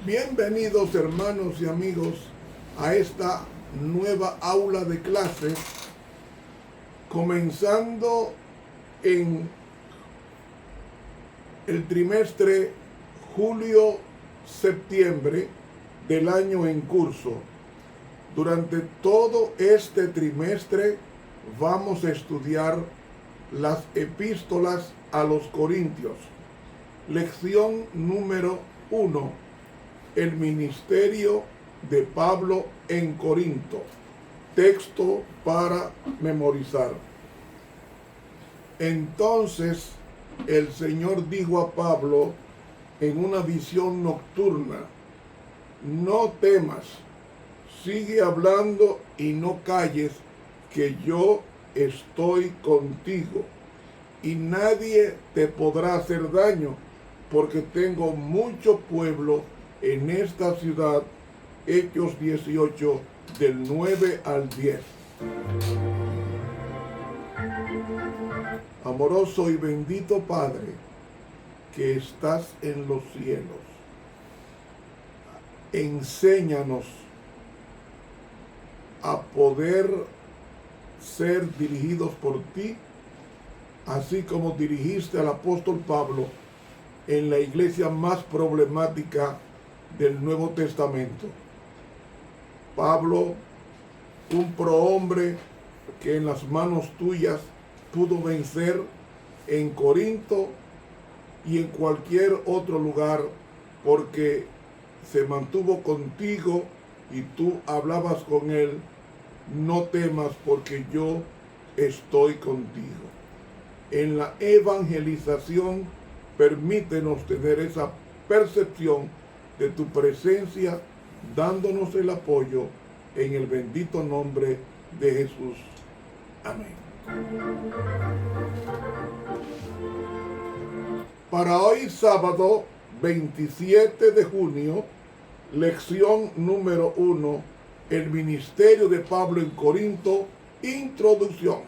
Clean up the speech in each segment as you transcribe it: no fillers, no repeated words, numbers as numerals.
Bienvenidos hermanos y amigos a esta nueva aula de clases, comenzando en el trimestre julio-septiembre del año en curso. Durante todo este trimestre vamos a estudiar las epístolas a los Corintios. Lección número 1. El ministerio de Pablo en Corinto. Texto para memorizar. Entonces el Señor dijo a Pablo en una visión nocturna: no temas, sigue hablando y no calles, que yo estoy contigo, y nadie te podrá hacer daño, porque tengo mucho pueblo en esta ciudad. Hechos 18, del 9 al 10. Amoroso y bendito Padre, que estás en los cielos, enséñanos a poder ser dirigidos por ti, así como dirigiste al apóstol Pablo en la iglesia más problemática del Nuevo Testamento. Pablo, un prohombre que en las manos tuyas pudo vencer en Corinto y en cualquier otro lugar, porque se mantuvo contigo y tú hablabas con él. No temas, porque yo estoy contigo. En la evangelización, permítenos tener esa percepción de tu presencia, dándonos el apoyo en el bendito nombre de Jesús. Amén. Para hoy sábado 27 de junio, lección número 1, el ministerio de Pablo en Corinto, introducción.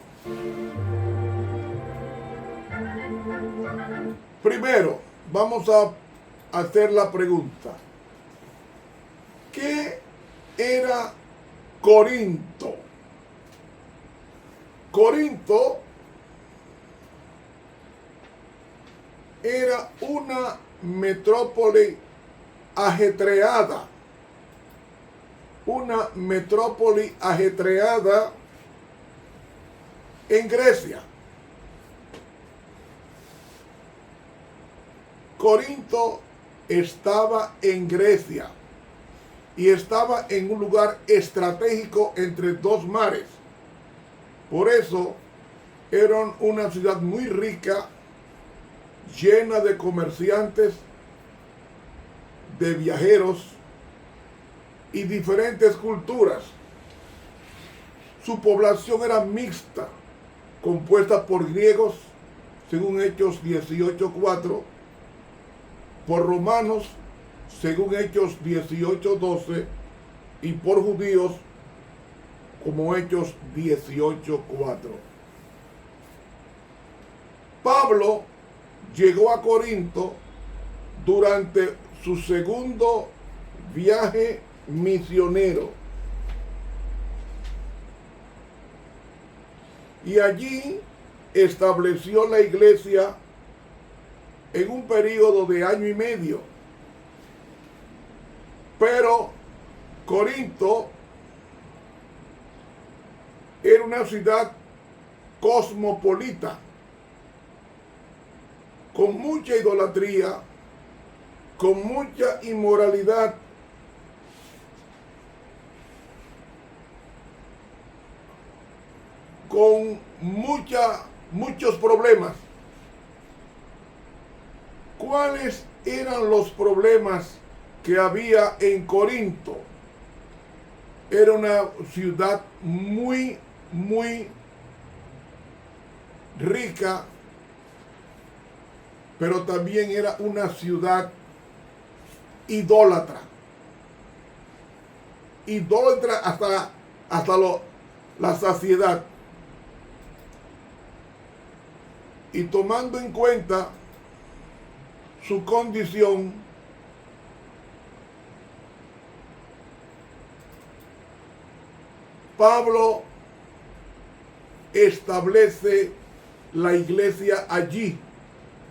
Primero, vamos a hacer la pregunta: ¿qué era Corinto? Corinto era una metrópoli ajetreada, en Grecia. Corinto estaba en Grecia y estaba en un lugar estratégico entre dos mares. Por eso eran una ciudad muy rica, llena de comerciantes, de viajeros y diferentes culturas. Su población era mixta, compuesta por griegos, según Hechos 18:4, por romanos, según Hechos 18:12, y por judíos, como Hechos 18:4. Pablo llegó a Corinto durante su segundo viaje misionero, y allí estableció la iglesia en un periodo de año y medio. Pero Corinto era una ciudad cosmopolita, con mucha idolatría, con mucha inmoralidad, con muchos problemas. ¿Cuáles eran los problemas que había en Corinto? Era una ciudad muy rica, pero también era una ciudad idólatra. Idólatra hasta la saciedad. y tomando en cuenta su condición, Pablo establece la iglesia allí,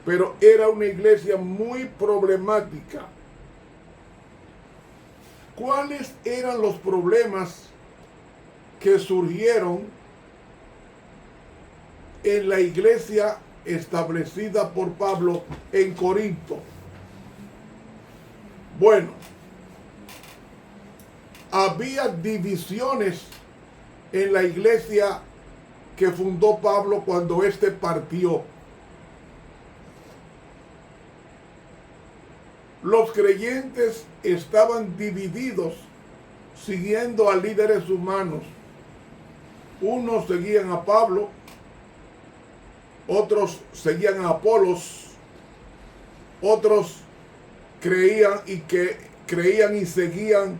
pero era una iglesia muy problemática. ¿Cuáles eran los problemas que surgieron en la iglesia establecida por Pablo en Corinto? Bueno, había divisiones en la iglesia que fundó Pablo cuando éste partió. Los creyentes estaban divididos siguiendo a líderes humanos. Unos seguían a Pablo, otros seguían a Apolos, otros creían y seguían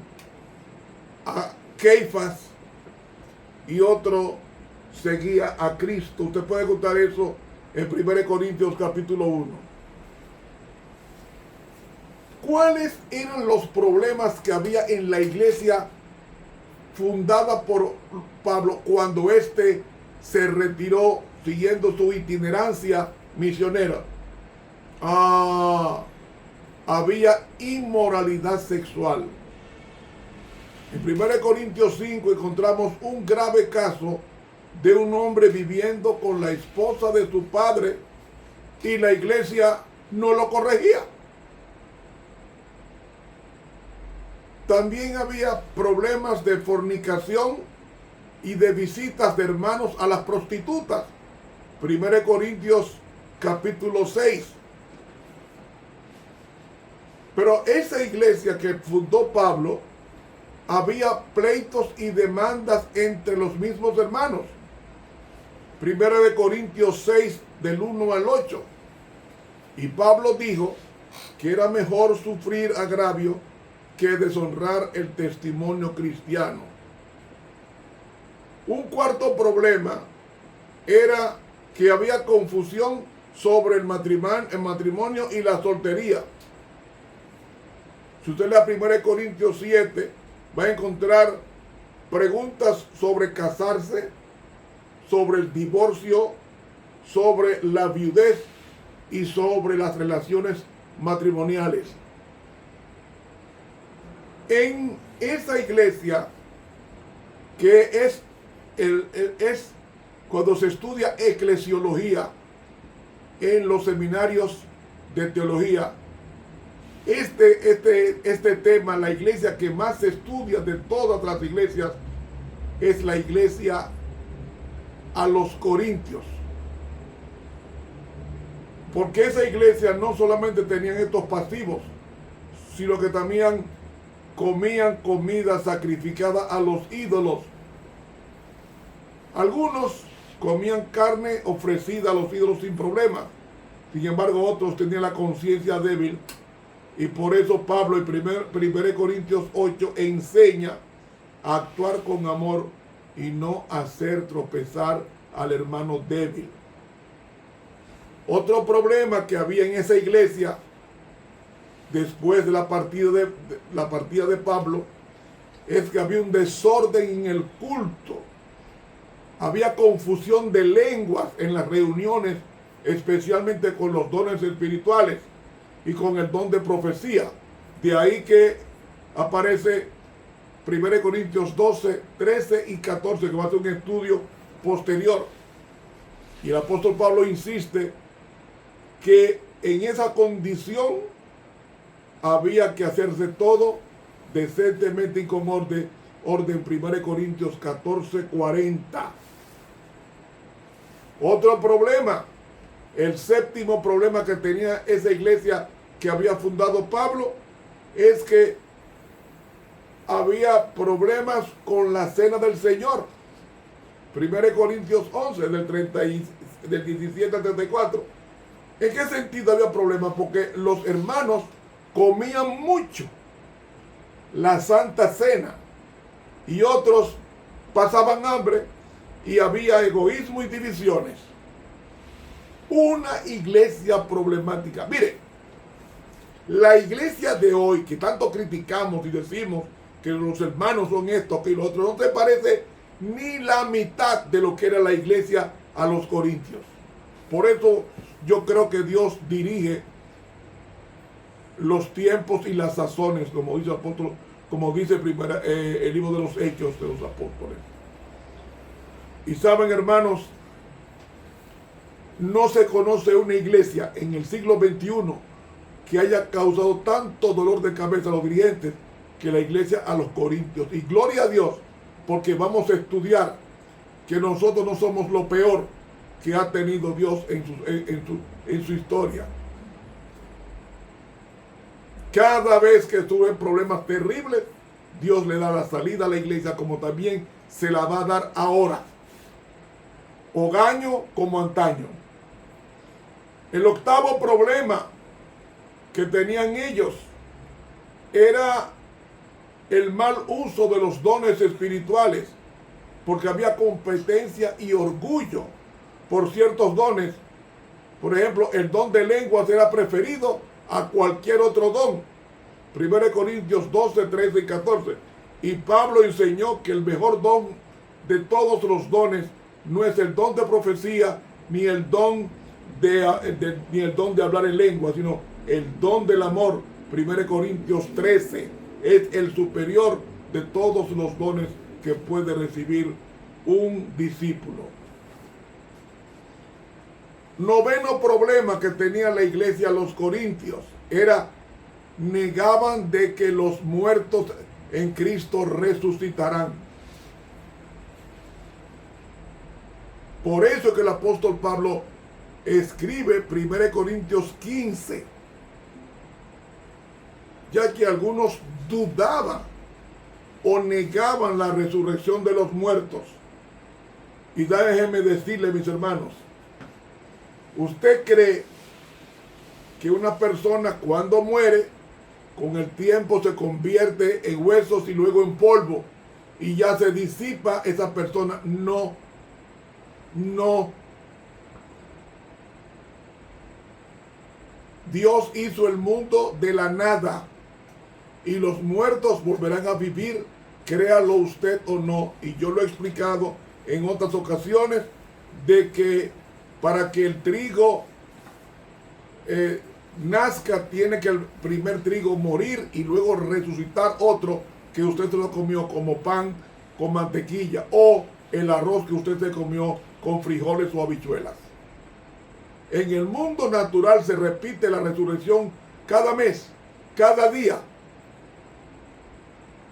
a Keifas, y otro seguía a Cristo. Usted puede encontrar eso en 1 Corintios capítulo 1. ¿Cuáles eran los problemas que había en la iglesia fundada por Pablo cuando éste se retiró siguiendo su itinerancia misionera? Había inmoralidad sexual. En 1 Corintios 5 encontramos un grave caso de un hombre viviendo con la esposa de su padre y la iglesia no lo corregía. También había problemas de fornicación y de visitas de hermanos a las prostitutas. 1 Corintios capítulo 6. Pero esa iglesia que fundó Pablo, había pleitos y demandas entre los mismos hermanos. 1 Corintios 6, del 1 al 8. Y Pablo dijo que era mejor sufrir agravio que deshonrar el testimonio cristiano. Un cuarto problema era que había confusión sobre el matrimonio y la soltería. Si usted lee 1 Corintios 7, va a encontrar preguntas sobre casarse, sobre el divorcio, sobre la viudez y sobre las relaciones matrimoniales. En esa iglesia, que es cuando se estudia eclesiología en los seminarios de teología, este tema, la iglesia que más se estudia de todas las iglesias, es la iglesia a los Corintios. Porque esa iglesia no solamente tenían estos pasivos, sino que también comían comida sacrificada a los ídolos. Algunos comían carne ofrecida a los ídolos sin problema. Sin embargo, otros tenían la conciencia débil. Y por eso Pablo en 1 Corintios 8 enseña a actuar con amor y no hacer tropezar al hermano débil. Otro problema que había en esa iglesia después de la partida de Pablo es que había un desorden en el culto. Había confusión de lenguas en las reuniones, especialmente con los dones espirituales y con el don de profecía. De ahí que aparece 1 Corintios 12, 13 y 14, que va a ser un estudio posterior. Y el apóstol Pablo insiste que en esa condición había que hacerse todo decentemente y con orden. 1 Corintios 14, 40. Otro problema, el séptimo problema que tenía esa iglesia que había fundado Pablo, es que había problemas con la cena del Señor. 1 Corintios 11, del 17 al 34. ¿En qué sentido había problemas? Porque los hermanos comían mucho la Santa Cena y otros pasaban hambre y había egoísmo y divisiones. una iglesia problemática. Mire, la iglesia de hoy, que tanto criticamos y decimos que los hermanos son esto, que los otros, no se parece ni la mitad de lo que era la iglesia a los corintios. Por eso yo creo que Dios dirige los tiempos y las sazones, como dice el apóstol, como dice el libro de los Hechos de los Apóstoles. Y saben, hermanos, no se conoce una iglesia en el siglo XXI que haya causado tanto dolor de cabeza a los dirigentes que la iglesia a los corintios. Y gloria a Dios, porque vamos a estudiar que nosotros no somos lo peor que ha tenido Dios en su historia. Cada vez que tuve problemas terribles, Dios le da la salida a la iglesia, como también se la va a dar ahora. Hogaño como antaño. El octavo problema que tenían ellos era el mal uso de los dones espirituales, porque había competencia y orgullo por ciertos dones. Por ejemplo, el don de lenguas era preferido a cualquier otro don. 1 Corintios 12, 13 y 14. Y Pablo enseñó que el mejor don de todos los dones no es el don de profecía ni el don de hablar en lengua, sino el don del amor. 1 Corintios 13 es el superior de todos los dones que puede recibir un discípulo. Noveno problema que tenía la iglesia los corintios era negaban de que los muertos en Cristo resucitarán. Por eso que el apóstol Pablo escribe 1 Corintios 15, ya que algunos dudaban o negaban la resurrección de los muertos. Y déjenme decirle, mis hermanos, ¿usted cree que una persona cuando muere, con el tiempo se convierte en huesos y luego en polvo y ya se disipa esa persona? No. Dios hizo el mundo de la nada y los muertos volverán a vivir, créalo usted o no. Y yo lo he explicado en otras ocasiones de que para que el trigo nazca, tiene que el primer trigo morir y luego resucitar otro que usted se lo comió como pan con mantequilla, o el arroz que usted se comió con frijoles o habichuelas. En el mundo natural se repite la resurrección cada mes, cada día.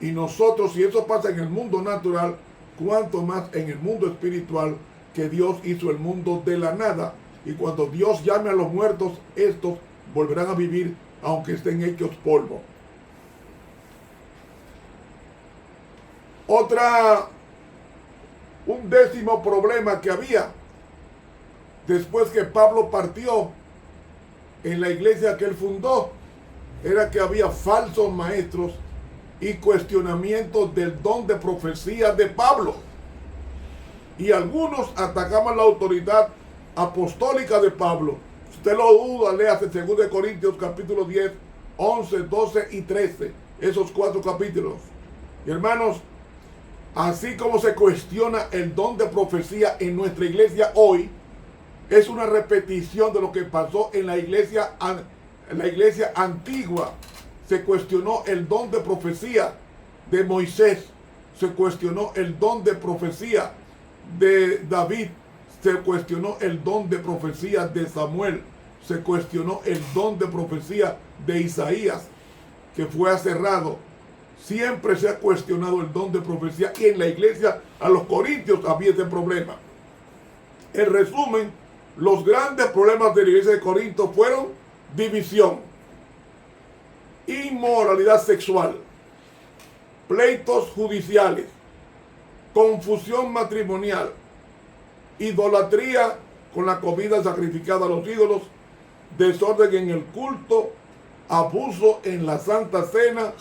Y nosotros, si eso pasa en el mundo natural, cuánto más en el mundo espiritual, que Dios hizo el mundo de la nada. Y cuando Dios llame a los muertos, estos volverán a vivir aunque estén hechos polvo. Un décimo problema que había después que Pablo partió en la iglesia que él fundó, era que había falsos maestros y cuestionamientos del don de profecía de Pablo. Y algunos atacaban la autoridad apostólica de Pablo. Si usted lo duda, léase 2 Corintios capítulo 10, 11, 12 y 13. Esos 4 capítulos. Y hermanos, así como se cuestiona el don de profecía en nuestra iglesia hoy, es una repetición de lo que pasó en la iglesia antigua. Se cuestionó el don de profecía de Moisés. Se cuestionó el don de profecía de David. Se cuestionó el don de profecía de Samuel. Se cuestionó el don de profecía de Isaías, que fue aserrado. Siempre se ha cuestionado el don de profecía, y en la iglesia a los corintios había ese problema. En resumen, los grandes problemas de la iglesia de Corinto fueron división, inmoralidad sexual, pleitos judiciales, confusión matrimonial, idolatría con la comida sacrificada a los ídolos, desorden en el culto, abuso en la Santa Cena,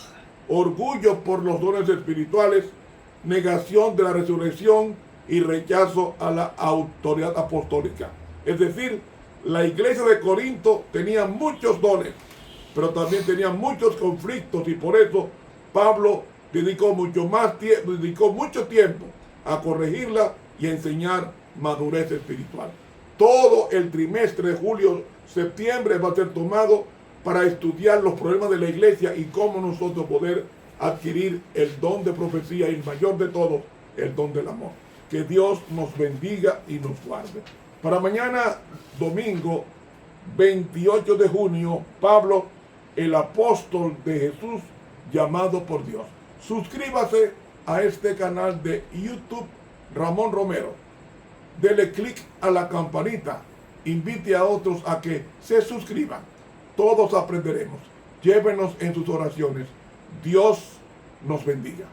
orgullo por los dones espirituales, negación de la resurrección y rechazo a la autoridad apostólica. Es decir, La iglesia de Corinto tenía muchos dones, pero también tenía muchos conflictos, y por eso Pablo dedicó mucho tiempo a corregirla y a enseñar madurez espiritual. Todo el trimestre de julio, septiembre va a ser tomado para estudiar los problemas de la iglesia y cómo nosotros poder adquirir el don de profecía y el mayor de todos, el don del amor. Que Dios nos bendiga y nos guarde. Para mañana, domingo 28 de junio, Pablo, el apóstol de Jesús, llamado por Dios. Suscríbase a este canal de YouTube, Ramón Romero. Dele clic a la campanita. Invite a otros a que se suscriban. Todos aprenderemos. Llévenos en sus oraciones. Dios nos bendiga.